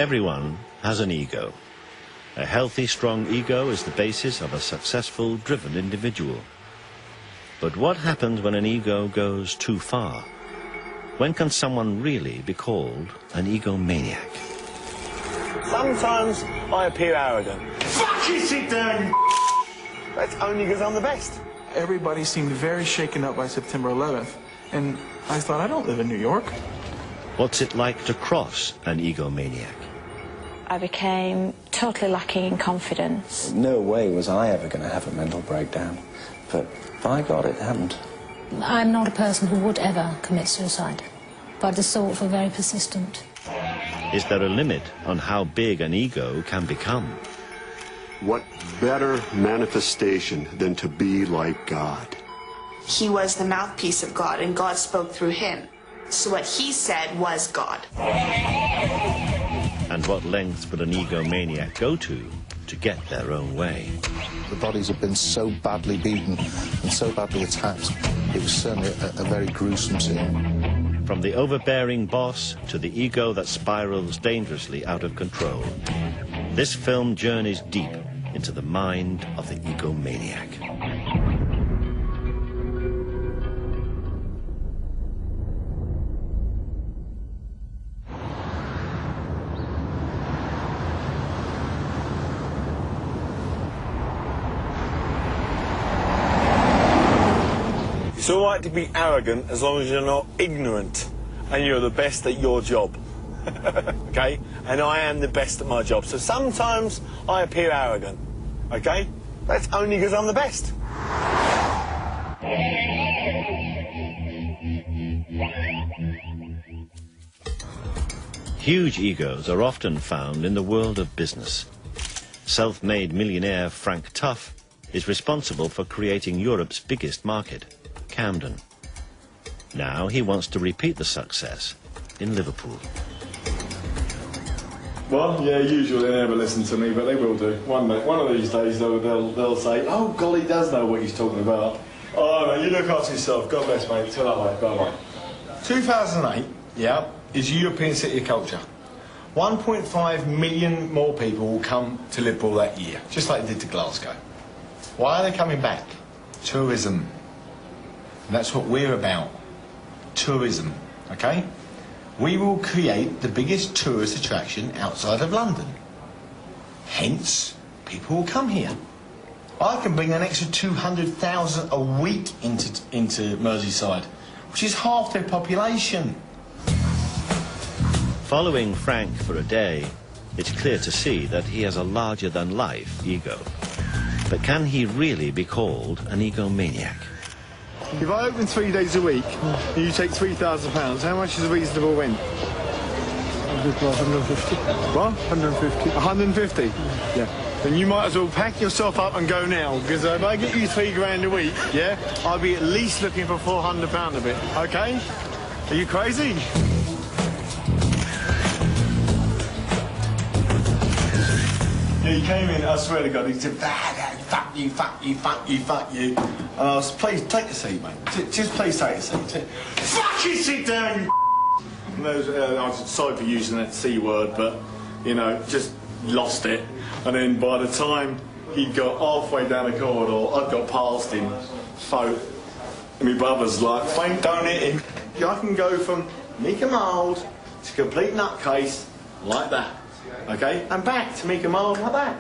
Everyone has an ego. A healthy, strong ego is the basis of a successful, driven individual. But what happens when an ego goes too far? When can someone really be called an egomaniac? Sometimes I appear arrogant. Fuck you, sit down! That's only because I'm the best. Everybody seemed very shaken up by September 11th, and I thought, I don't live in New York. What's it like to cross an egomaniac? I became totally lacking in confidence. No way was I ever going to have a mental breakdown, but by God, it happened. I'm not a person who would ever commit suicide, but the sort are very persistent. Is there a limit on how big an ego can become? What better manifestation than to be like God? He was the mouthpiece of God, and God spoke through him. So what he said was God. And what lengths would an egomaniac go to get their own way? The bodies have been so badly beaten and so badly attacked. It was certainly a very gruesome scene. From the overbearing boss to the ego that spirals dangerously out of control, this film journeys deep into the mind of the egomaniac. It's all right to be arrogant as long as you're not ignorant and you're the best at your job. Okay? And I am the best at my job. So sometimes I appear arrogant. Okay? That's only because I'm the best. Huge egos are often found in the world of business. Self-made millionaire Frank Tuff is responsible for creating Europe's biggest market, Camden. Now he wants to repeat the success in Liverpool. Well, yeah, usually they never listen to me, but they will do. One of these days they'll say, oh, golly, does know what he's talking about. Oh, no, you look after yourself. God bless, mate. Till that way. Bye-bye. 2008, yeah, is European City of Culture. 1.5 million more people will come to Liverpool that year, just like they did to Glasgow. Why are they coming back? Tourism. And that's what we're about. Tourism, okay? We will create the biggest tourist attraction outside of London. Hence, people will come here. I can bring an extra 200,000 a week into Merseyside, which is half their population. Following Frank for a day, it's clear to see that he has a larger-than-life ego. But can he really be called an egomaniac? If I open 3 days a week and you take £3,000, how much is a reasonable rent? 150. What? 150. 150? Yeah. Then you might as well pack yourself up and go now, because if I get you £3 grand a week, yeah, I'll be at least looking for £400 a bit, okay? Are you crazy? Yeah, he came in, I swear to God, he said, fuck you, fuck you, fuck you, fuck you. And I was, please, take a seat, mate. Just please take a seat. Fuck you, sit down, you and I was sorry for using that C word, but, you know, just lost it. And then by the time he got halfway down the corridor, I got past him, and my brother's like, Frank, don't hit him. I can go from meek and mild to complete nutcase like that. Okay, and back to make a mild like that.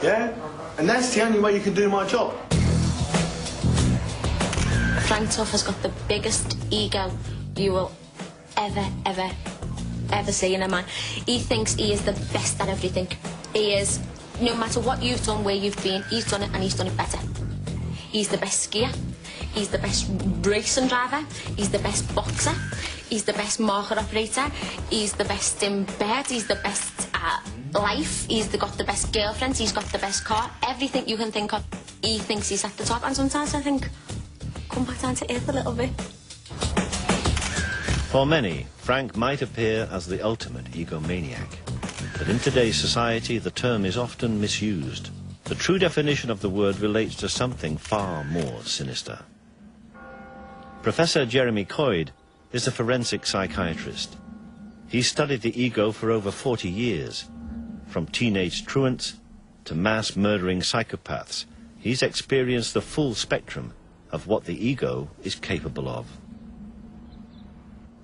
Yeah? And that's the only way you can do my job. Frank Tuff has got the biggest ego you will ever see in a man. He thinks he is the best at everything. He is, no matter what you've done, where you've been, he's done it and he's done it better. He's the best skier. He's the best racing driver. He's the best boxer. He's the best market operator. He's the best in bed. He's the best at life. He's got the best girlfriends. He's got the best car. Everything you can think of, he thinks he's at the top. And sometimes I think, come back down to earth a little bit. For many, Frank might appear as the ultimate egomaniac. But in today's society, the term is often misused. The true definition of the word relates to something far more sinister. Professor Jeremy Coyd is a forensic psychiatrist. He's studied the ego for over 40 years. From teenage truants to mass-murdering psychopaths, he's experienced the full spectrum of what the ego is capable of.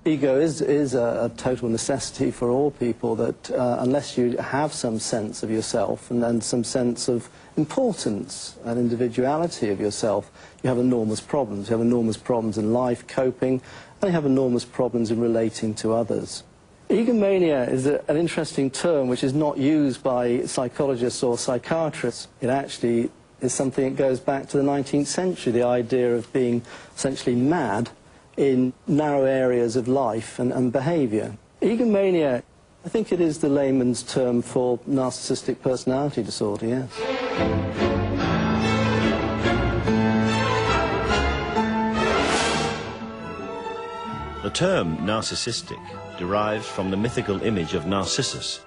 Ego is a total necessity for all people, that unless you have some sense of yourself and then some sense of importance and individuality of yourself, you have enormous problems. You have enormous problems in life, coping, and you have enormous problems in relating to others. Egomania is an interesting term which is not used by psychologists or psychiatrists. It actually is something that goes back to the 19th century, the idea of being essentially mad in narrow areas of life and behaviour. Egomania, I think it is the layman's term for narcissistic personality disorder, yes. The term narcissistic derives from the mythical image of Narcissus,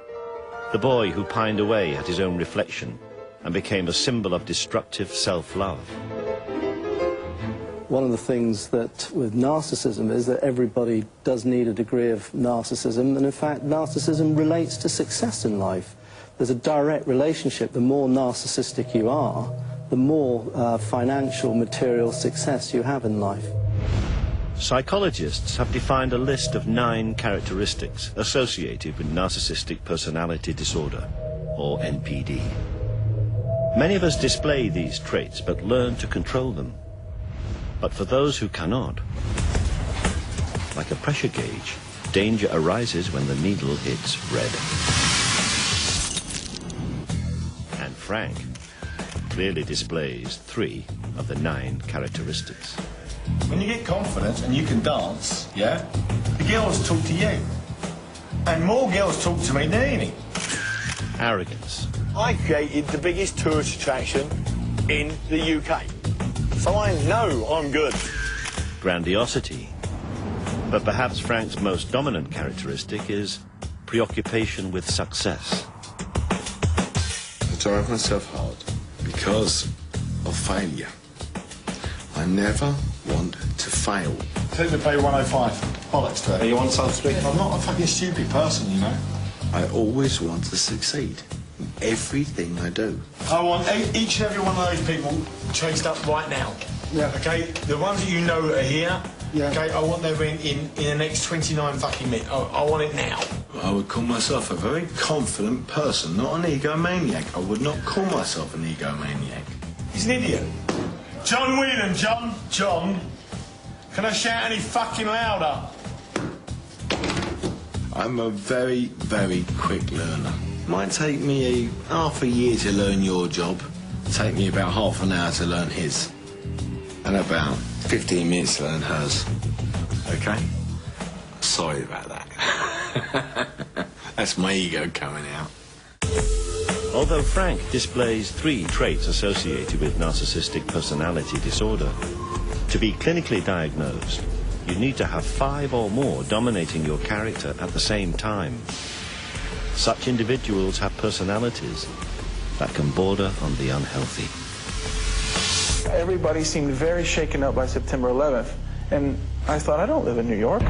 the boy who pined away at his own reflection and became a symbol of destructive self-love. One of the things that with narcissism is that everybody does need a degree of narcissism, and in fact narcissism relates to success in life. There's a direct relationship. The more narcissistic you are, the more financial, material success you have in life. Psychologists have defined a list of 9 characteristics associated with narcissistic personality disorder, or NPD. Many of us display these traits but learn to control them. But for those who cannot, like a pressure gauge, danger arises when the needle hits red. And Frank clearly displays 3 of the 9 characteristics. When you get confidence and you can dance, yeah, the girls talk to you. And more girls talk to me than any. Arrogance. I created the biggest tourist attraction in the UK. So I know I'm good. Grandiosity. But perhaps Frank's most dominant characteristic is preoccupation with success. I drive myself hard because of failure. I never want to fail. Take the pay 105. Bollocks to it. You want something? I'm not a fucking stupid person, you know. I always want to succeed in everything I do. I want each and every one of those people chased up right now. Yeah. Okay? The ones that you know are here, yeah. Okay, I want them in the next 29 fucking minutes. I want it now. I would call myself a very confident person, not an egomaniac. I would not call myself an egomaniac. He's an idiot. John Whelan, John. Can I shout any fucking louder? I'm a very, very quick learner. Might take me half a year to learn your job. Take me about half an hour to learn his. And about 15 minutes to learn hers. Okay? Sorry about that. That's my ego coming out. Although Frank displays 3 traits associated with narcissistic personality disorder, to be clinically diagnosed, you need to have 5 or more dominating your character at the same time. Such individuals have personalities that can border on the unhealthy. Everybody seemed very shaken up by September 11th, and I thought, I don't live in New York.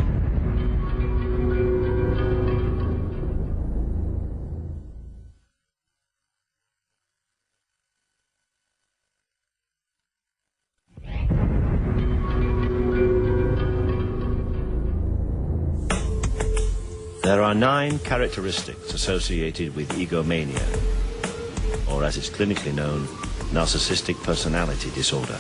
There are 9 characteristics associated with egomania, or as it's clinically known, narcissistic personality disorder.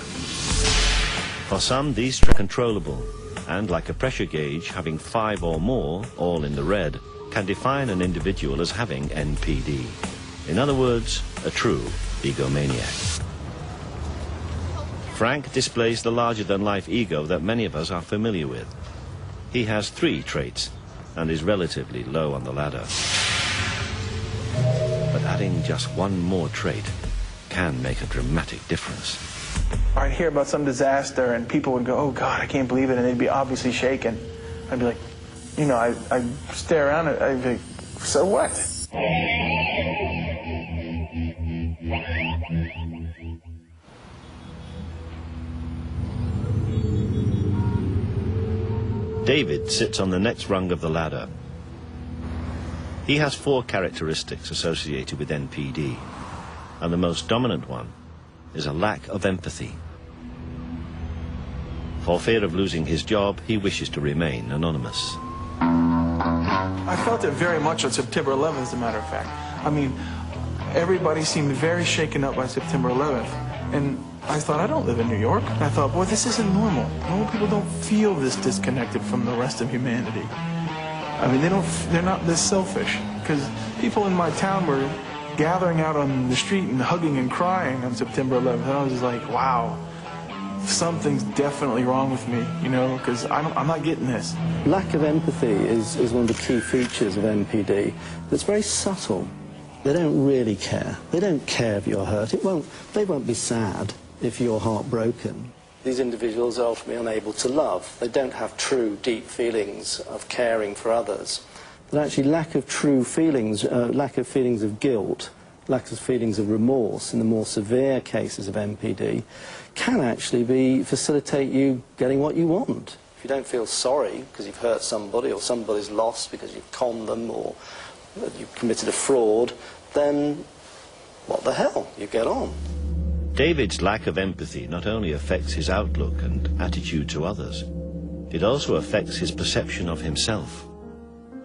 For some, these are controllable, and like a pressure gauge, having 5 or more, all in the red, can define an individual as having NPD. In other words, a true egomaniac. Frank displays the larger-than-life ego that many of us are familiar with. He has 3 traits, and is relatively low on the ladder. But adding just 1 more trait can make a dramatic difference. I'd hear about some disaster and people would go, oh God, I can't believe it, and they'd be obviously shaken. I'd be like, you know, I'd stare around and I'd be like, so what? David sits on the next rung of the ladder. He has 4 characteristics associated with NPD, and the most dominant one is a lack of empathy. For fear of losing his job, he wishes to remain anonymous. I felt it very much on September 11th, as a matter of fact. I mean, everybody seemed very shaken up by September 11th. And I thought, I don't live in New York. And I thought, boy, this isn't normal. Normal people don't feel this disconnected from the rest of humanity. I mean, they're not this selfish. Because people in my town were gathering out on the street and hugging and crying on September 11th. And I was just like, wow, something's definitely wrong with me, you know, because I'm not getting this. Lack of empathy is one of the key features of NPD. It's very subtle. They don't really care. They don't care if you're hurt. They won't be sad if you're heartbroken. These individuals are ultimately unable to love. They don't have true, deep feelings of caring for others. But actually, lack of true feelings, lack of feelings of guilt, lack of feelings of remorse in the more severe cases of NPD can actually facilitate you getting what you want. If you don't feel sorry because you've hurt somebody or somebody's lost because you've conned them or you've committed a fraud, then what the hell? You get on. David's lack of empathy not only affects his outlook and attitude to others, it also affects his perception of himself.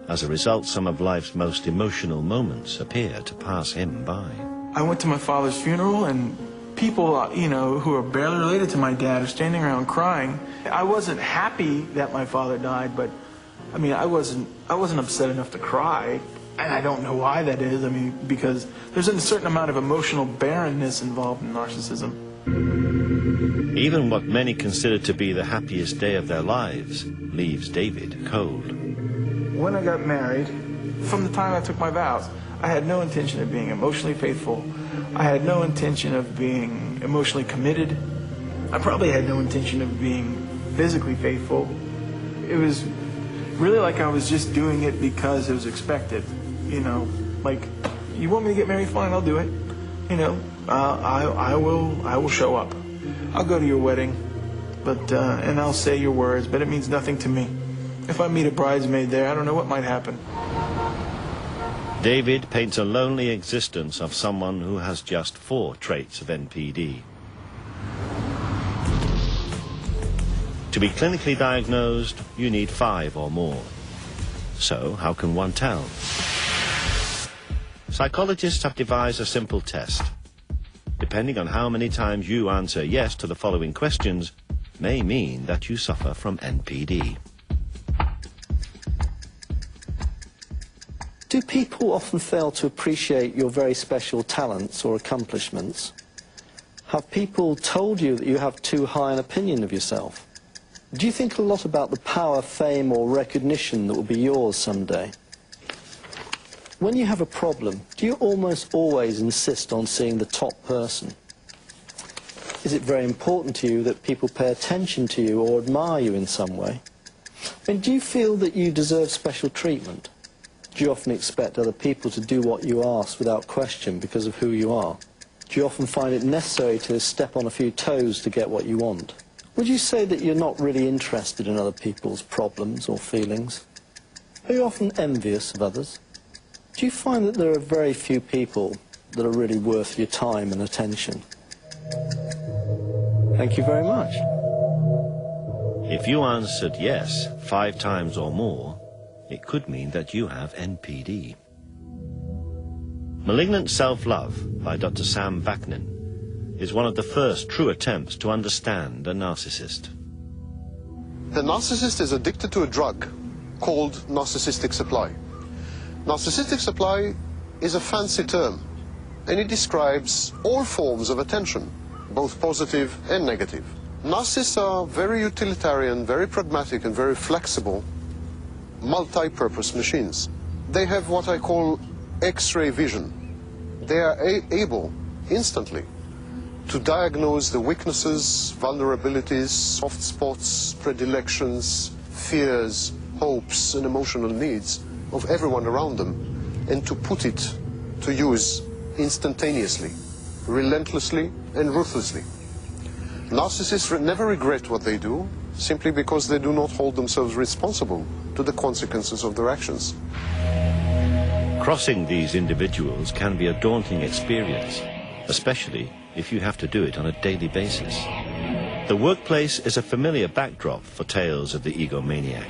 As a result, some of life's most emotional moments appear to pass him by. I went to my father's funeral, and people, you know, who are barely related to my dad are standing around crying. I wasn't happy that my father died, but, I mean, I wasn't upset enough to cry. And I don't know why that is. I mean, because there's a certain amount of emotional barrenness involved in narcissism. Even what many consider to be the happiest day of their lives leaves David cold. When I got married, from the time I took my vows, I had no intention of being emotionally faithful. I had no intention of being emotionally committed. I probably had no intention of being physically faithful. It was really like I was just doing it because it was expected. You know, like, you want me to get married? Fine, I'll do it. You know, I will show up. I'll go to your wedding, but and I'll say your words, but it means nothing to me. If I meet a bridesmaid there, I don't know what might happen. David paints a lonely existence of someone who has just 4 traits of NPD. To be clinically diagnosed, you need 5 or more. So, how can one tell? Psychologists have devised a simple test. Depending on how many times you answer yes to the following questions, may mean that you suffer from NPD. Do people often fail to appreciate your very special talents or accomplishments? Have people told you that you have too high an opinion of yourself? Do you think a lot about the power, fame, or recognition that will be yours someday? When you have a problem, do you almost always insist on seeing the top person? Is it very important to you that people pay attention to you or admire you in some way? And do you feel that you deserve special treatment? Do you often expect other people to do what you ask without question because of who you are? Do you often find it necessary to step on a few toes to get what you want? Would you say that you're not really interested in other people's problems or feelings? Are you often envious of others? Do you find that there are very few people that are really worth your time and attention? Thank you very much. If you answered yes 5 times or more, it could mean that you have NPD. Malignant Self-Love by Dr. Sam Vaknin is one of the first true attempts to understand a narcissist. The narcissist is addicted to a drug called narcissistic supply. Narcissistic supply is a fancy term, and it describes all forms of attention, both positive and negative. Narcissists are very utilitarian, very pragmatic, and very flexible, multi-purpose machines. They have what I call X-ray vision. They are able, instantly, to diagnose the weaknesses, vulnerabilities, soft spots, predilections, fears, hopes, and emotional needs of everyone around them, and to put it to use instantaneously, relentlessly, and ruthlessly. Narcissists never regret what they do, simply because they do not hold themselves responsible to the consequences of their actions. Crossing these individuals can be a daunting experience, especially if you have to do it on a daily basis. The workplace is a familiar backdrop for tales of the egomaniac.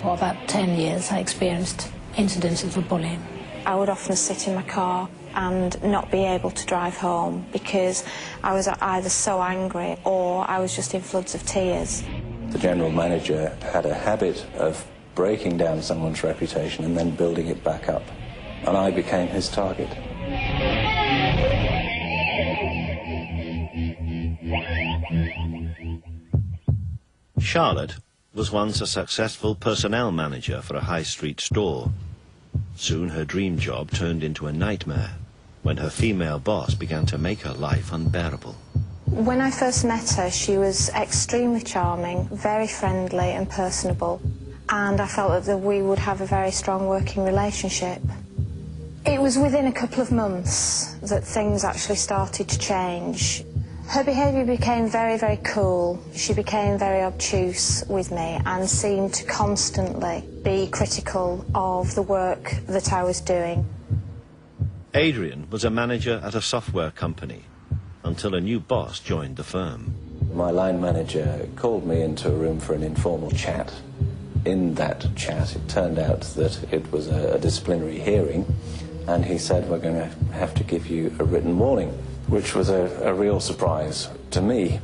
For about 10 years, I experienced incidences of bullying. I would often sit in my car and not be able to drive home because I was either so angry or I was just in floods of tears. The general manager had a habit of breaking down someone's reputation and then building it back up, and I became his target. Charlotte was once a successful personnel manager for a high street store. Soon her dream job turned into a nightmare when her female boss began to make her life unbearable. When I first met her, she was extremely charming, very friendly and personable, and I felt that we would have a very strong working relationship. It was within a couple of months that things actually started to change. Her behaviour became very, very cool. She became very obtuse with me and seemed to constantly be critical of the work that I was doing. Adrian was a manager at a software company until a new boss joined the firm. My line manager called me into a room for an informal chat. In that chat, it turned out that it was a disciplinary hearing, and he said, "We're going to have to give you a written warning," which was a real surprise to me.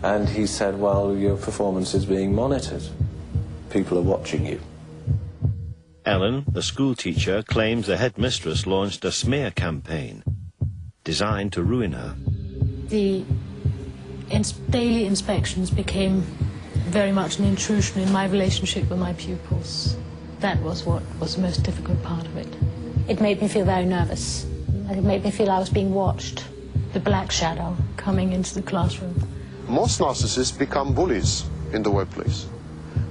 And he said, "Well, your performance is being monitored. People are watching you." Ellen, the school teacher, claims the headmistress launched a smear campaign designed to ruin her. The daily inspections became very much an intrusion in my relationship with my pupils. That was what was the most difficult part of it. It made me feel very nervous. It made me feel I was being watched. The black shadow coming into the classroom. Most narcissists become bullies in the workplace.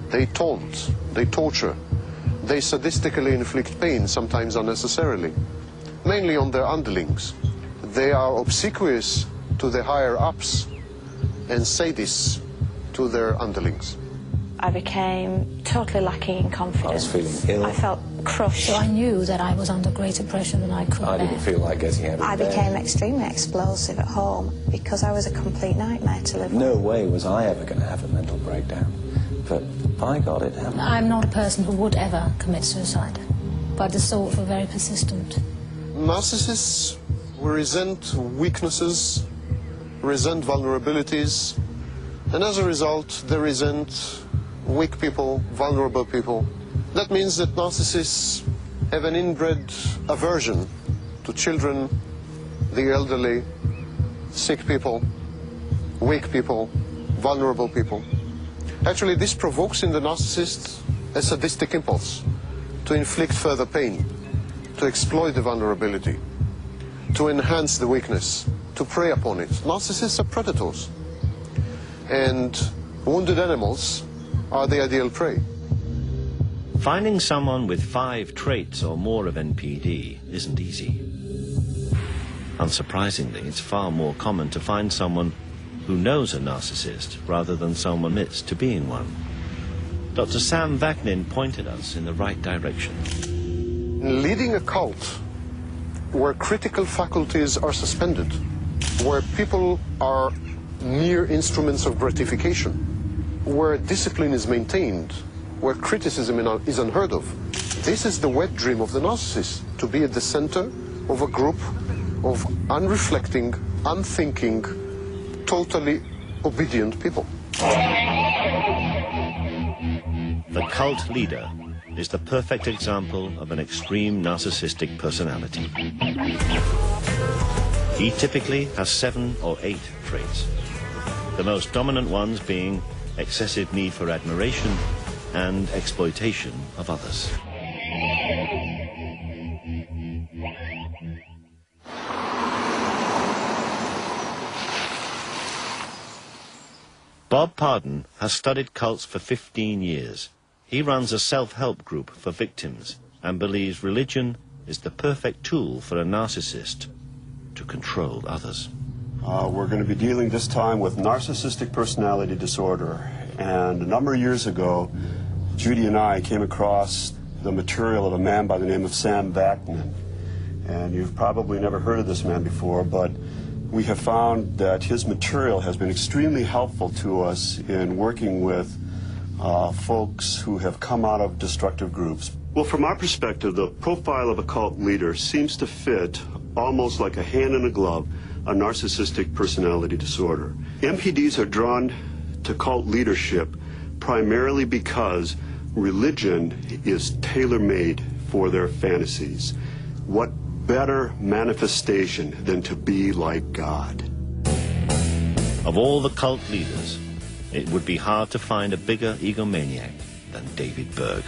They taunt, they torture, they sadistically inflict pain, sometimes unnecessarily, mainly on their underlings. They are obsequious to the higher-ups and sadists to their underlings. I became totally lacking in confidence. I was feeling ill. I felt crushed. So I knew that I was under greater pressure than I could bear. I didn't feel like getting out of I bed. became extremely explosive at home because I was a complete nightmare to live with. No way was I ever going to have a mental breakdown. But by God, it happened. I'm not a person who would ever commit suicide, but the sort were very persistent. Narcissists resent weaknesses, resent vulnerabilities, and as a result, they resent weak people, vulnerable people. That means that narcissists have an inbred aversion to children, the elderly, sick people, weak people, vulnerable people. Actually, this provokes in the narcissist a sadistic impulse to inflict further pain, to exploit the vulnerability, to enhance the weakness, to prey upon it. Narcissists are predators, and wounded animals are the ideal prey. Finding someone with 5 traits or more of NPD isn't easy. Unsurprisingly, it's far more common to find someone who knows a narcissist rather than someone admits to being one. Dr. Sam Vaknin pointed us in the right direction. Leading a cult where critical faculties are suspended, where people are mere instruments of gratification, where discipline is maintained, where criticism is unheard of. This is the wet dream of the narcissist, to be at the center of a group of unreflecting, unthinking, totally obedient people. The cult leader is the perfect example of an extreme narcissistic personality. He typically has 7 or 8 traits, the most dominant ones being excessive need for admiration and exploitation of others. Bob Pardon has studied cults for 15 years. He runs a self-help group for victims and believes religion is the perfect tool for a narcissist to control others. We're going to be dealing this time with narcissistic personality disorder. And a number of years ago, Judy and I came across the material of a man by the name of Sam Vaknin. And you've probably never heard of this man before, but we have found that his material has been extremely helpful to us in working with folks who have come out of destructive groups. Well, from our perspective, the profile of a cult leader seems to fit almost like a hand in a glove a narcissistic personality disorder. MPDs are drawn to cult leadership primarily because religion is tailor-made for their fantasies. What better manifestation than to be like God? Of all the cult leaders, it would be hard to find a bigger egomaniac than David Berg.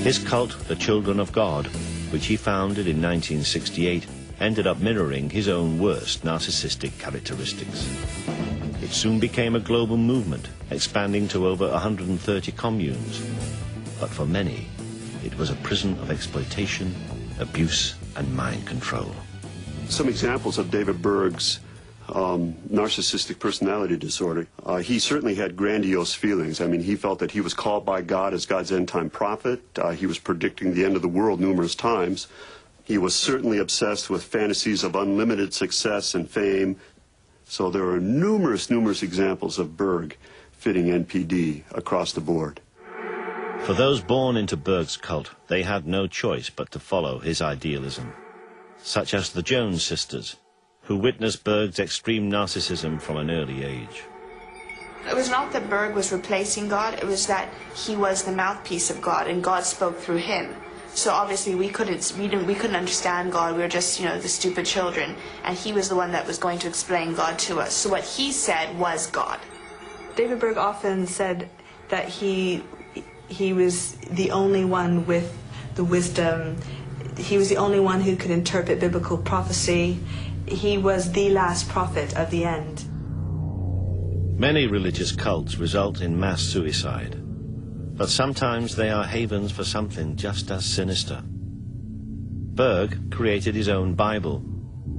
His cult, the Children of God, which he founded in 1968, ended up mirroring his own worst narcissistic characteristics. It soon became a global movement, expanding to over 130 communes. But for many, it was a prison of exploitation, abuse, and mind control. Some examples of David Berg's narcissistic personality disorder. He certainly had grandiose feelings. I mean, he felt that he was called by God as God's end-time prophet. He was predicting the end of the world numerous times. He was certainly obsessed with fantasies of unlimited success and fame. So there are numerous examples of Berg fitting NPD across the board. For those born into Berg's cult, they had no choice but to follow his idealism, such as the Jones sisters, who witnessed Berg's extreme narcissism from an early age. It was not that Berg was replacing God, it was that he was the mouthpiece of God and God spoke through him. So obviously we couldn't understand God, we were just, the stupid children, and he was the one that was going to explain God to us. So what he said was God. David Berg often said that he was the only one with the wisdom, he was the only one who could interpret biblical prophecy. He was the last prophet of the end. Many religious cults result in mass suicide, but sometimes they are havens for something just as sinister. Berg created his own Bible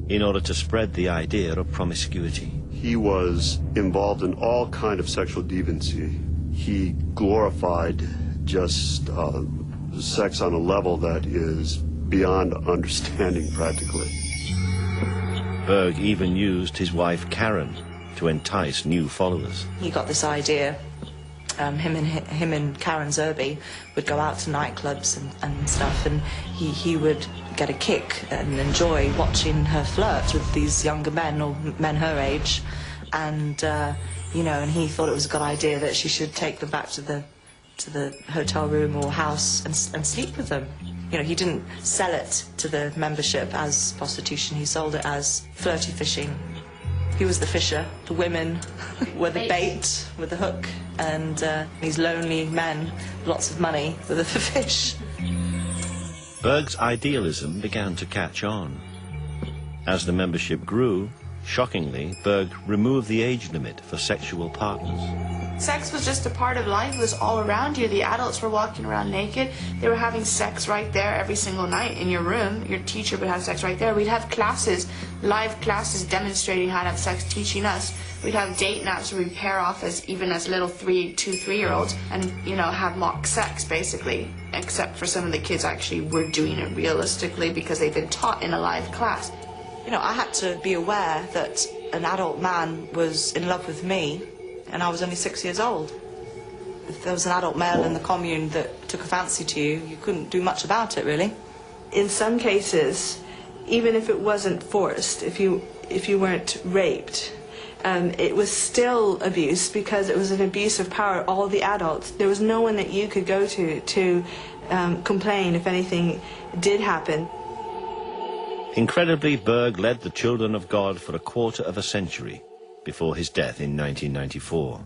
in order to spread the idea of promiscuity. He was involved in all kind of sexual deviancy. He glorified just sex on a level that is beyond understanding practically. Berg even used his wife Karen to entice new followers. He got this idea, him and Karen Zerby would go out to nightclubs and stuff, and he would get a kick and enjoy watching her flirt with these younger men, or men her age, and and he thought it was a good idea that she should take them back to the hotel room or house and sleep with them. He didn't sell it to the membership as prostitution, he sold it as flirty fishing. He was the fisher, the women were the bait with the hook, and these lonely men, lots of money, were the fish. Berg's idealism began to catch on. As the membership grew, shockingly, Berg removed the age limit for sexual partners. Sex was just a part of life. It was all around you. The adults were walking around naked. They were having sex right there every single night in your room. Your teacher would have sex right there. We'd have classes, live classes demonstrating how to have sex, teaching us. We'd have date naps where we'd pair off even as little 3-year-olds and, have mock sex, basically. Except for some of the kids actually were doing it realistically because they'd been taught in a live class. I had to be aware that an adult man was in love with me, and I was only 6 years old. If there was an adult male in the commune that took a fancy to you, you couldn't do much about it, really. In some cases, even if it wasn't forced, if you weren't raped, it was still abuse because it was an abuse of power. All the adults, there was no one that you could go to complain if anything did happen. Incredibly, Berg led the Children of God for a quarter of a century before his death in 1994.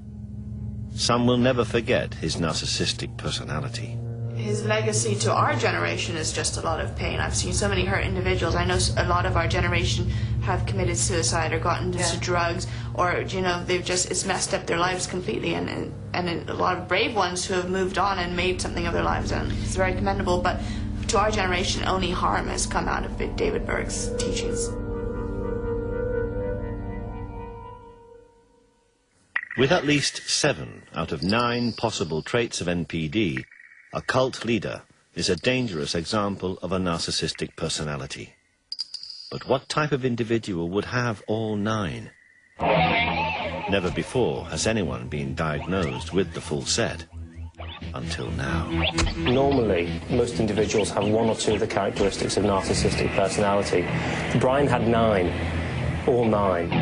Some will never forget his narcissistic personality. His legacy to our generation is just a lot of pain. I've seen so many hurt individuals. I know a lot of our generation have committed suicide or gotten into drugs, or it's messed up their lives completely, and a lot of brave ones who have moved on and made something of their lives, and it's very commendable. But to our generation, only harm has come out of David Berg's teachings. With at least 7 out of 9 possible traits of NPD, a cult leader is a dangerous example of a narcissistic personality. But what type of individual would have all 9? Never before has anyone been diagnosed with the full set. Until now. Normally, most individuals have 1 or 2 of the characteristics of narcissistic personality. Brian had 9. All 9.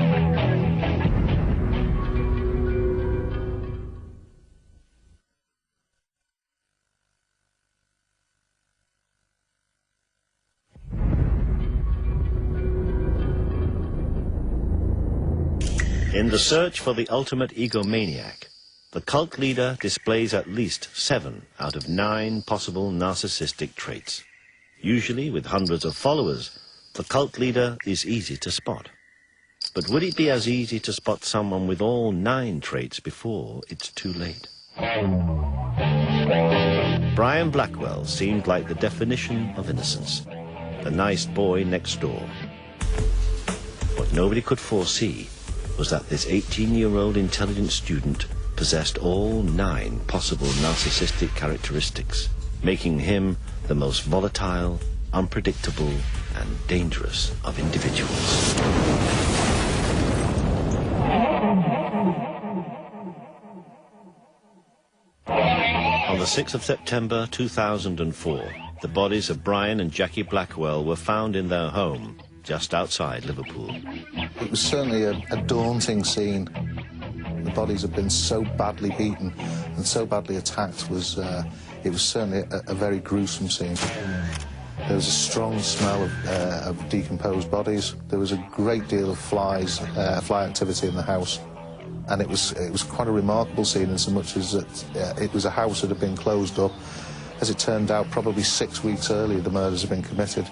In the search for the ultimate egomaniac, the cult leader displays at least 7 out of 9 possible narcissistic traits. Usually, with hundreds of followers, the cult leader is easy to spot. But would it be as easy to spot someone with all 9 traits before it's too late? Brian Blackwell seemed like the definition of innocence, the nice boy next door. What nobody could foresee was that this 18-year-old intelligent student possessed all 9 possible narcissistic characteristics, making him the most volatile, unpredictable, and dangerous of individuals. On the 6th of September 2004, the bodies of Brian and Jackie Blackwell were found in their home just outside Liverpool. It was certainly a daunting scene. The bodies had been so badly beaten and so badly attacked. It was certainly a very gruesome scene. There was a strong smell of decomposed bodies. There was a great deal of fly activity in the house. And it was quite a remarkable scene in so much as that it was a house that had been closed up. As it turned out, probably 6 weeks earlier the murders had been committed.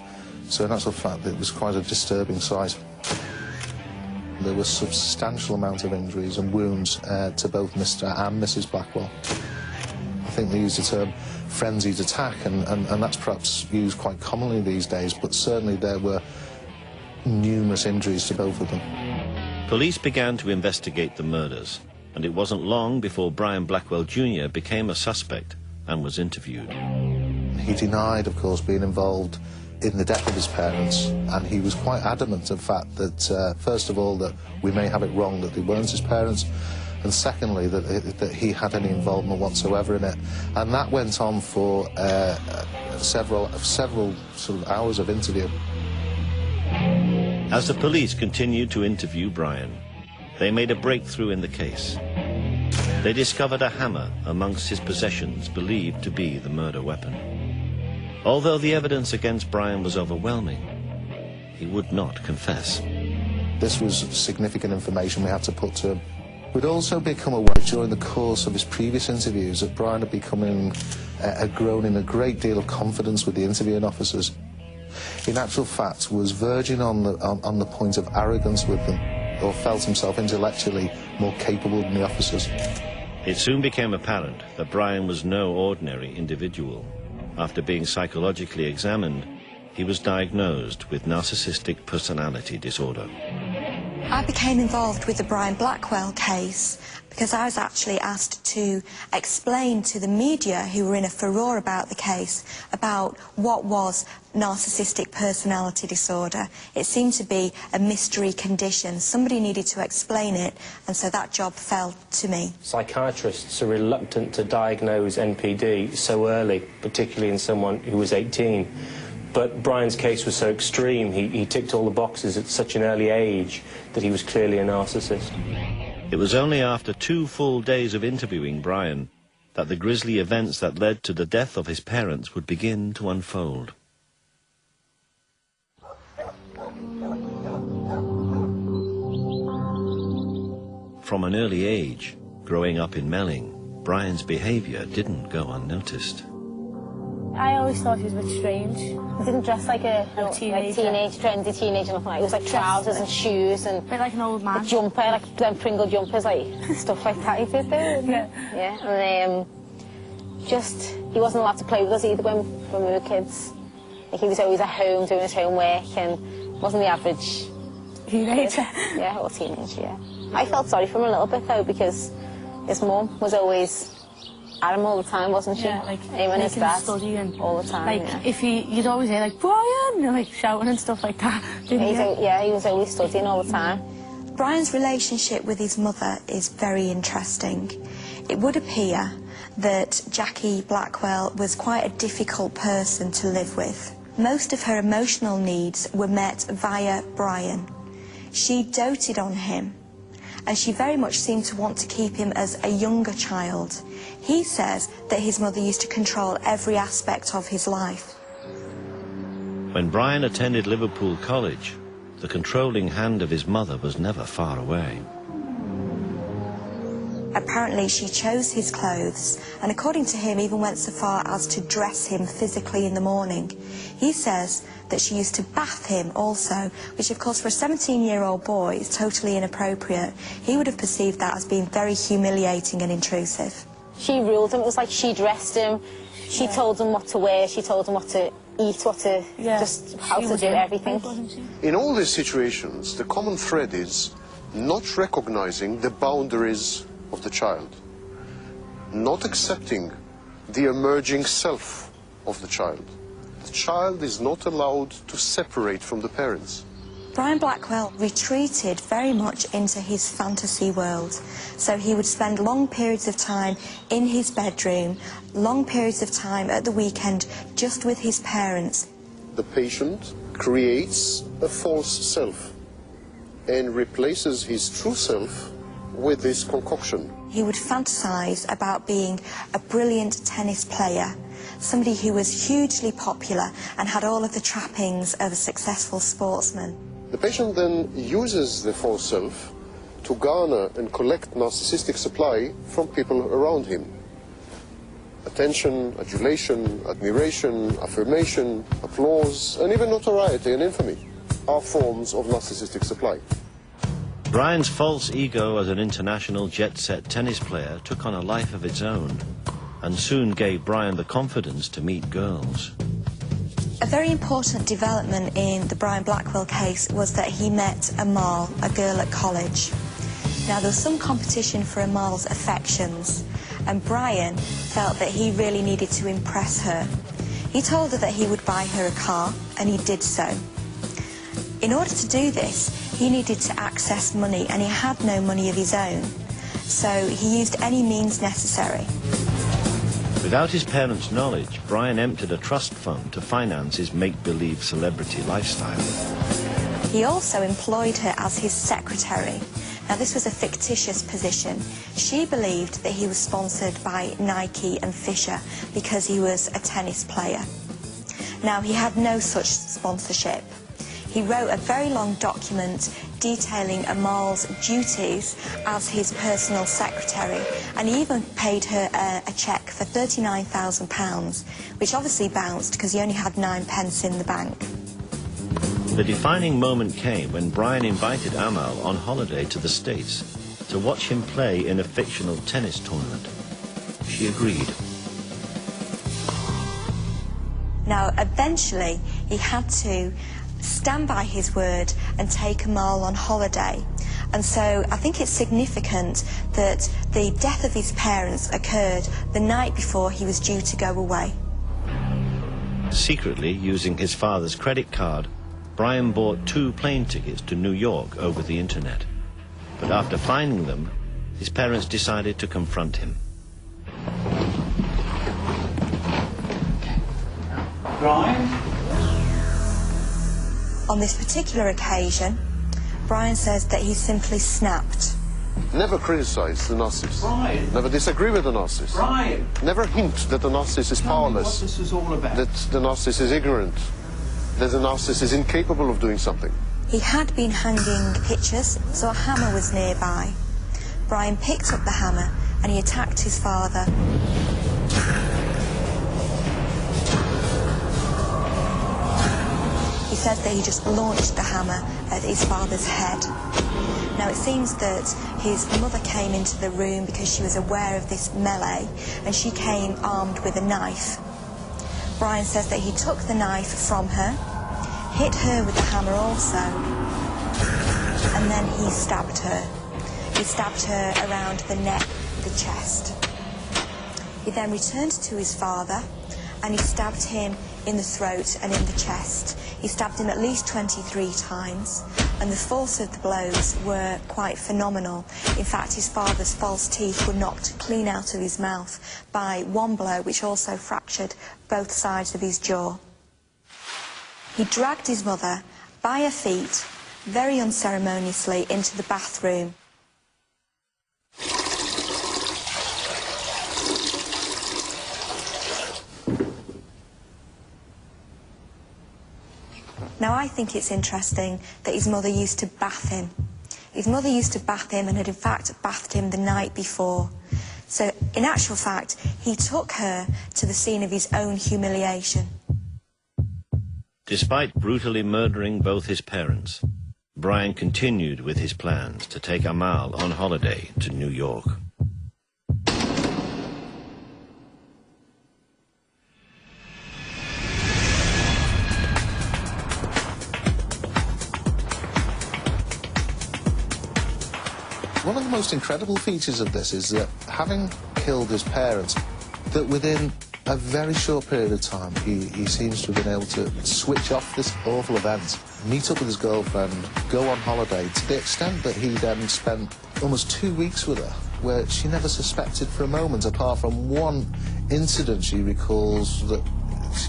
So in actual fact, it was quite a disturbing sight. There were substantial amount of injuries and wounds to both Mr. and Mrs. Blackwell. I think they used the term frenzied attack, and that's perhaps used quite commonly these days, but certainly there were numerous injuries to both of them. Police began to investigate the murders, and it wasn't long before Brian Blackwell Jr. became a suspect and was interviewed. He denied, of course, being involved in the death of his parents, and he was quite adamant, in fact, that first of all, that we may have it wrong that they weren't his parents, and secondly, that he had any involvement whatsoever in it. And that went on for several sort of hours of interview. As the police continued to interview Brian, they made a breakthrough in the case. They discovered a hammer amongst his possessions believed to be the murder weapon. Although the evidence against Brian was overwhelming, he would not confess. This was significant information we had to put to him. We'd also become aware during the course of his previous interviews that Brian had grown in a great deal of confidence with the interviewing officers. In actual fact, was verging on the point of arrogance with them, or felt himself intellectually more capable than the officers. It soon became apparent that Brian was no ordinary individual. After being psychologically examined, he was diagnosed with narcissistic personality disorder. I became involved with the Brian Blackwell case because I was actually asked to explain to the media, who were in a furore about the case, about what was narcissistic personality disorder. It seemed to be a mystery condition. Somebody needed to explain it, and so that job fell to me. Psychiatrists are reluctant to diagnose NPD so early, particularly in someone who was 18. But Brian's case was so extreme, he ticked all the boxes at such an early age that he was clearly a narcissist. It was only after 2 full days of interviewing Brian that the grisly events that led to the death of his parents would begin to unfold. From an early age, growing up in Melling, Brian's behaviour didn't go unnoticed. I always thought he was a bit strange. He didn't dress like a trendy teenager, nothing like. It was like trousers and shoes and... A bit like an old man. A jumper, like them Pringle jumpers, like, stuff like that he did there. Yeah. And he wasn't allowed to play with us either when we were kids. Like, he was always at home doing his homework and wasn't the average... Teenager? Kid. Yeah, or teenager, yeah. I felt sorry for him a little bit, though, because his mum was always at him all the time, wasn't she? Yeah, like him and his dad study and all the time. Like yeah. if you'd always hear like Brian, and like shouting and stuff like that. Yeah, he was always studying all the time. Brian's relationship with his mother is very interesting. It would appear that Jackie Blackwell was quite a difficult person to live with. Most of her emotional needs were met via Brian. She doted on him, and she very much seemed to want to keep him as a younger child. He says that his mother used to control every aspect of his life. When Brian attended Liverpool College, the controlling hand of his mother was never far away. Apparently she chose his clothes, and according to him even went so far as to dress him physically in the morning. He says that she used to bath him also, which of course for a 17-year-old boy is totally inappropriate. He would have perceived that as being very humiliating and intrusive. She ruled him. It was like she dressed him, she told him what to wear, she told him what to eat, what to, just how to do everything. In all these situations, the common thread is not recognizing the boundaries of the child, not accepting the emerging self of the child. The child is not allowed to separate from the parents. Brian Blackwell retreated very much into his fantasy world. So he would spend long periods of time in his bedroom, long periods of time at the weekend just with his parents. The patient creates a false self and replaces his true self with this concoction. He would fantasize about being a brilliant tennis player, somebody who was hugely popular and had all of the trappings of a successful sportsman. The patient then uses the false self to garner and collect narcissistic supply from people around him. Attention, adulation, admiration, affirmation, applause, and even notoriety and infamy are forms of narcissistic supply. Brian's false ego as an international jet-set tennis player took on a life of its own and soon gave Brian the confidence to meet girls. A very important development in the Brian Blackwell case was that he met Amal, a girl at college. Now, there was some competition for Amal's affections, and Brian felt that he really needed to impress her. He told her that he would buy her a car, and he did so. In order to do this, he needed to access money, and he had no money of his own, so he used any means necessary. Without his parents' knowledge, Brian emptied a trust fund to finance his make-believe celebrity lifestyle. He also employed her as his secretary. Now, this was a fictitious position. She believed that he was sponsored by Nike and Fisher because he was a tennis player. Now, he had no such sponsorship. He wrote a very long document detailing Amal's duties as his personal secretary, and he even paid her a cheque for £39,000, which obviously bounced because he only had 9 pence in the bank. The defining moment came when Brian invited Amal on holiday to the States to watch him play in a fictional tennis tournament. She agreed. Now, eventually, he had to stand by his word and take Amal on holiday. And so I think it's significant that the death of his parents occurred the night before he was due to go away. Secretly, using his father's credit card, Brian bought 2 plane tickets to New York over the internet. But after finding them, his parents decided to confront him. Brian? On this particular occasion, Brian says that he simply snapped. Never criticize the narcissist. Brian. Never disagree with the narcissist. Brian. Never hint that the narcissist is powerless. What this is all about. That the narcissist is ignorant. That the narcissist is incapable of doing something. He had been hanging pictures, so a hammer was nearby. Brian picked up the hammer and he attacked his father. He says that he just launched the hammer at his father's head. Now, it seems that his mother came into the room because she was aware of this melee, and she came armed with a knife. Brian says that he took the knife from her, hit her with the hammer also, and then he stabbed her. He stabbed her around the neck, the chest. He then returned to his father and he stabbed him in the throat and in the chest. He stabbed him at least 23 times, and the force of the blows were quite phenomenal. In fact, his father's false teeth were knocked clean out of his mouth by one blow, which also fractured both sides of his jaw. He dragged his mother by her feet, very unceremoniously, into the bathroom. Now, I think it's interesting that his mother used to bath him. His mother used to bath him and had in fact bathed him the night before. So, in actual fact, he took her to the scene of his own humiliation. Despite brutally murdering both his parents, Brian continued with his plans to take Amal on holiday to New York. One of the most incredible features of this is that, having killed his parents, that within a very short period of time, he seems to have been able to switch off this awful event, meet up with his girlfriend, go on holiday, to the extent that he then spent almost 2 weeks with her, where she never suspected for a moment, apart from one incident she recalls that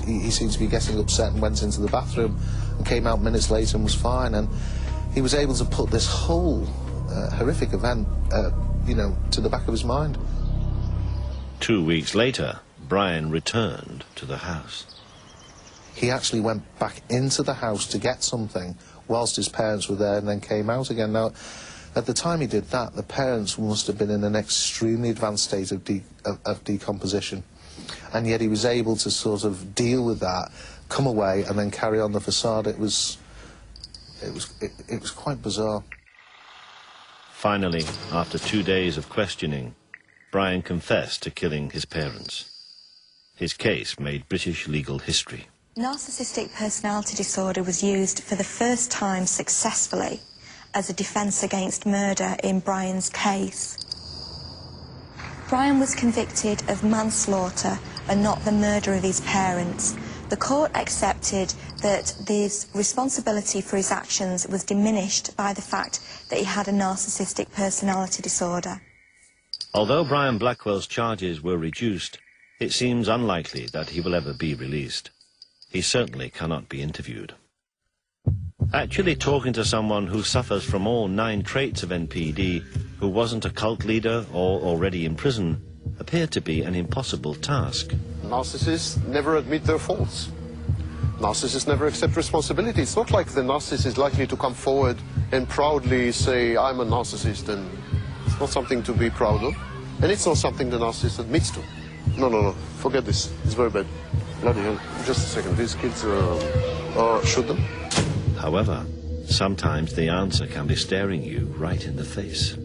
he seemed to be getting upset and went into the bathroom and came out minutes later and was fine. And he was able to put this whole horrific event, you know, to the back of his mind. 2 weeks later, Brian returned to the house. He actually went back into the house to get something whilst his parents were there and then came out again. Now, at the time he did that, the parents must have been in an extremely advanced state of decomposition. And yet he was able to sort of deal with that, come away and then carry on the facade. It was quite bizarre. Finally, after 2 days of questioning, Brian confessed to killing his parents. His case made British legal history. Narcissistic personality disorder was used for the first time successfully as a defence against murder in Brian's case. Brian was convicted of manslaughter and not the murder of his parents. The court accepted that his responsibility for his actions was diminished by the fact that he had a narcissistic personality disorder. Although Brian Blackwell's charges were reduced, it seems unlikely that he will ever be released. He certainly cannot be interviewed. Actually talking to someone who suffers from all 9 traits of NPD, who wasn't a cult leader or already in prison, appeared to be an impossible task. Narcissists never admit their faults. Narcissists never accept responsibility. It's not like the narcissist is likely to come forward and proudly say, I'm a narcissist, and it's not something to be proud of. And it's not something the narcissist admits to. No, forget this. It's very bad. Bloody hell. Just a second. These kids, shoot them. However, sometimes the answer can be staring you right in the face.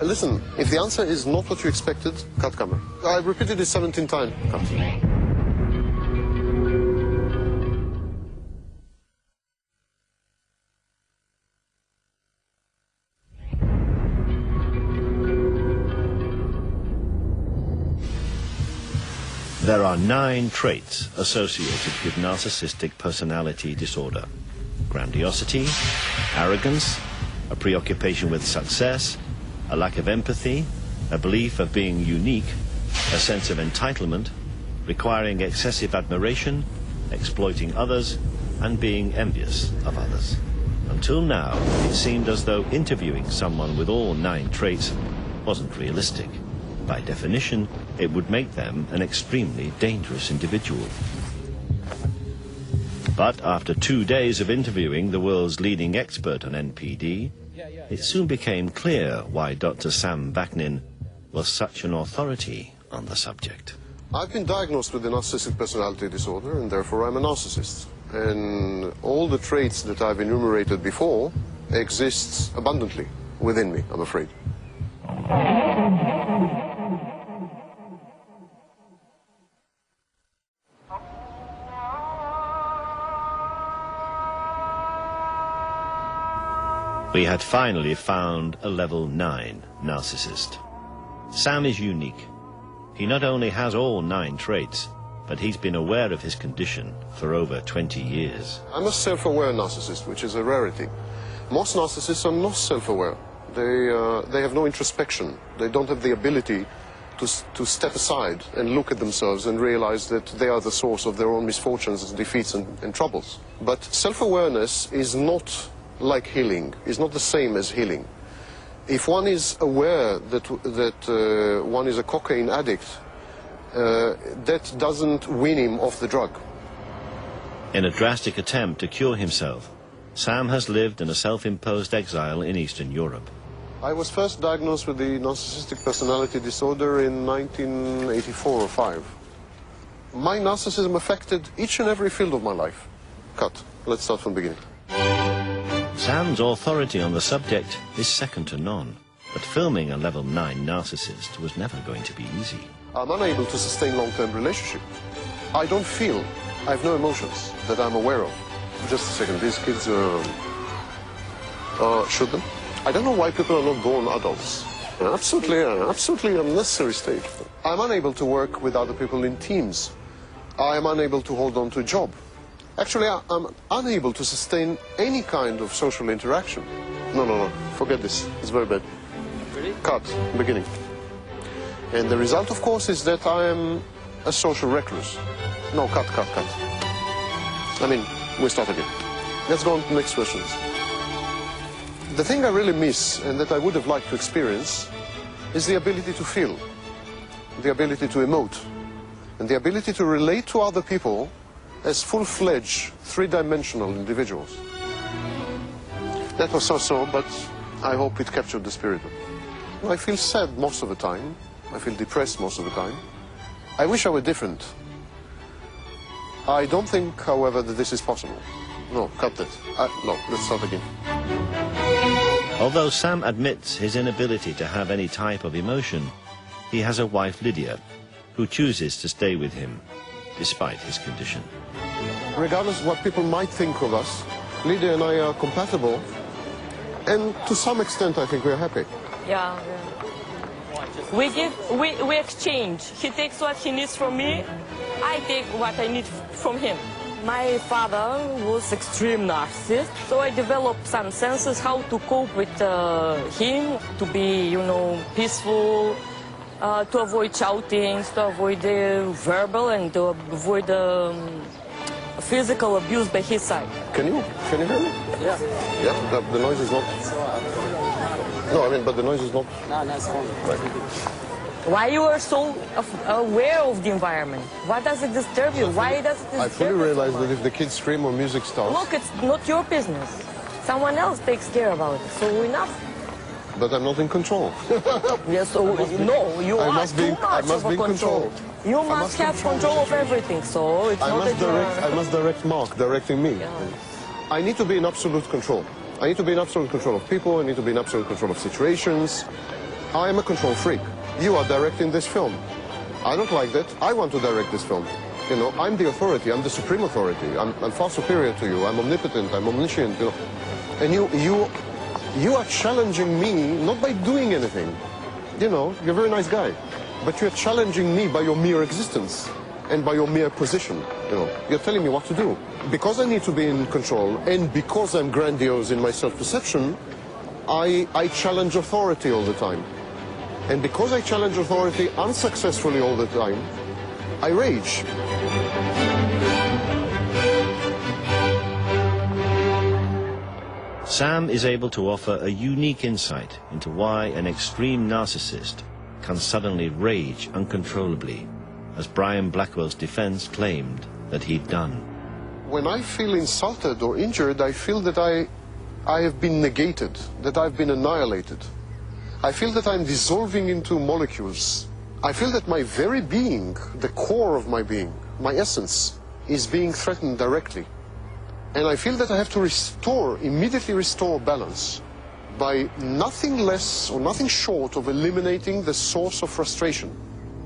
Listen, if the answer is not what you expected, cut camera. I repeated it 17 times. Cut. There are 9 traits associated with narcissistic personality disorder: grandiosity, arrogance, a preoccupation with success, a lack of empathy, a belief of being unique, a sense of entitlement, requiring excessive admiration, exploiting others, and being envious of others. Until now, it seemed as though interviewing someone with all 9 traits wasn't realistic. By definition, it would make them an extremely dangerous individual. But after 2 days of interviewing the world's leading expert on NPD, it soon became clear why Dr. Sam Vaknin was such an authority on the subject. I've been diagnosed with a narcissistic personality disorder, and therefore I'm a narcissist. And all the traits that I've enumerated before exists abundantly within me, I'm afraid. We had finally found a level 9 narcissist. Sam is unique. He not only has all 9 traits, but he's been aware of his condition for over 20 years. I'm a self-aware narcissist, which is a rarity. Most narcissists are not self-aware. They have no introspection. They don't have the ability to step aside and look at themselves and realize that they are the source of their own misfortunes, defeats and troubles. But self-awareness is not like healing, is not the same as healing. If one is aware that one is a cocaine addict, that doesn't wean him off the drug. In a drastic attempt to cure himself, Sam has lived in a self-imposed exile in Eastern Europe. I was first diagnosed with the narcissistic personality disorder in 1984 or 5. My narcissism affected each and every field of my life. Cut. Let's start from the beginning. Sam's authority on the subject is second to none, but filming a level 9 narcissist was never going to be easy. I'm unable to sustain long-term relationship. I don't feel, I have no emotions that I'm aware of. Just a second, these kids shoot them? I don't know why people are not born adults. Absolutely unnecessary stage. I'm unable to work with other people in teams. I am unable to hold on to a job. Actually, I'm unable to sustain any kind of social interaction. No, forget this. It's very bad. Really? Cut, beginning. And the result, of course, is that I am a social recluse. No, cut. I mean, we start again. Let's go on to the next questions. The thing I really miss, and that I would have liked to experience, is the ability to feel, the ability to emote, and the ability to relate to other people as full-fledged, three-dimensional individuals. That was so-so, but I hope it captured the spirit. I feel sad most of the time. I feel depressed most of the time. I wish I were different. I don't think, however, that this is possible. No, cut that. No, let's start again. Although Sam admits his inability to have any type of emotion, he has a wife, Lydia, who chooses to stay with him, despite his condition. Regardless of what people might think of us, Lydia and I are compatible, and to some extent I think we're happy. Yeah. We exchange. He takes what he needs from me, I take what I need from him. My father was extreme narcissist, so I developed some senses how to cope with him, to be, peaceful, to avoid shoutings, to avoid verbal and to avoid physical abuse by his side. Can you hear me? Yeah. Yeah, the noise is not... No, I mean, but the noise is not... No, it's fine. Right. Why you are so aware of the environment? Why does it disturb you? Why does it disturb you? I fully realize that if the kids scream or music starts... Look, it's not your business. Someone else takes care about it, so enough. But I'm not in control. Yes, so no, you are too much I must of be a in control. You must have control of everything, so it's not that I must direct Mark, directing me. Yeah. I need to be in absolute control. I need to be in absolute control of people, I need to be in absolute control of situations. I am a control freak. You are directing this film. I don't like that. I want to direct this film. I'm the authority, I'm the supreme authority. I'm far superior to you. I'm omnipotent, I'm omniscient, And you are challenging me not by doing anything. You're a very nice guy. But you're challenging me by your mere existence and by your mere position. You're telling me what to do. Because I need to be in control and because I'm grandiose in my self-perception, I challenge authority all the time. And because I challenge authority unsuccessfully all the time, I rage. Sam is able to offer a unique insight into why an extreme narcissist can suddenly rage uncontrollably, as Brian Blackwell's defense claimed that he'd done. When I feel insulted or injured, I feel that I have been negated, that I've been annihilated. I feel that I'm dissolving into molecules. I feel that my very being, the core of my being, my essence, is being threatened directly. And I feel that I have to immediately restore balance by nothing less or nothing short of eliminating the source of frustration.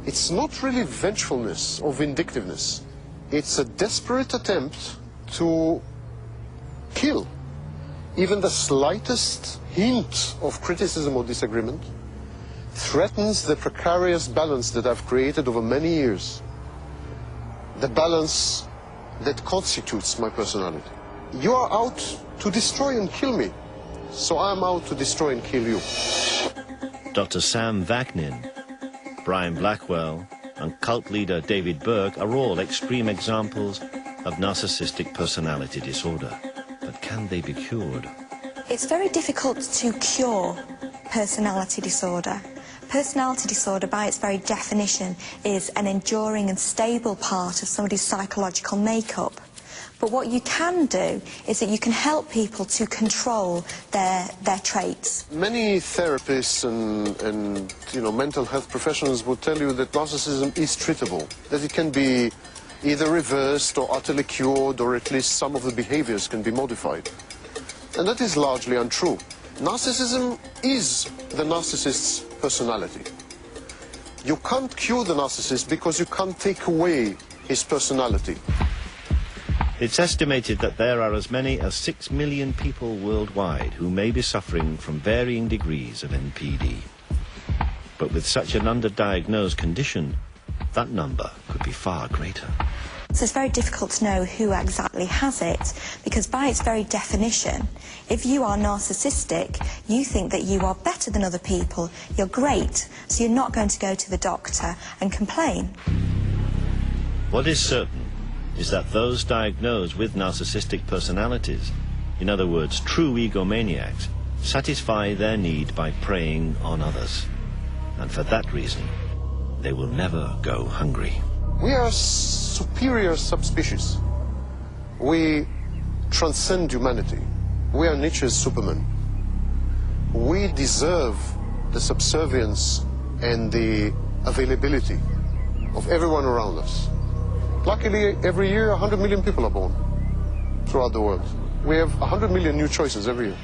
It's not really vengefulness or vindictiveness. It's a desperate attempt to kill even the slightest hint of criticism or disagreement, threatens the precarious balance that I've created over many years, the balance that constitutes my personality. You are out to destroy and kill me, so I'm out to destroy and kill you. Dr. Sam Vaknin, Brian Blackwell, and cult leader David Burke are all extreme examples of narcissistic personality disorder. But can they be cured? It's very difficult to cure personality disorder. Personality disorder, by its very definition, is an enduring and stable part of somebody's psychological makeup. But what you can do is that you can help people to control their traits. Many therapists and mental health professionals will tell you that narcissism is treatable, that it can be either reversed or utterly cured, or at least some of the behaviors can be modified. And that is largely untrue. Narcissism is the narcissist's personality. You can't cure the narcissist because you can't take away his personality. It's estimated that there are as many as 6 million people worldwide who may be suffering from varying degrees of NPD. But with such an underdiagnosed condition, that number could be far greater. So it's very difficult to know who exactly has it, because by its very definition, if you are narcissistic, you think that you are better than other people, you're great, so you're not going to go to the doctor and complain. What is certain is that those diagnosed with narcissistic personalities, in other words, true egomaniacs, satisfy their need by preying on others. And for that reason, they will never go hungry. We are superior subspecies. We transcend humanity. We are Nietzsche's Superman. We deserve the subservience and the availability of everyone around us. Luckily, every year 100 million people are born throughout the world. We have 100 million new choices every year.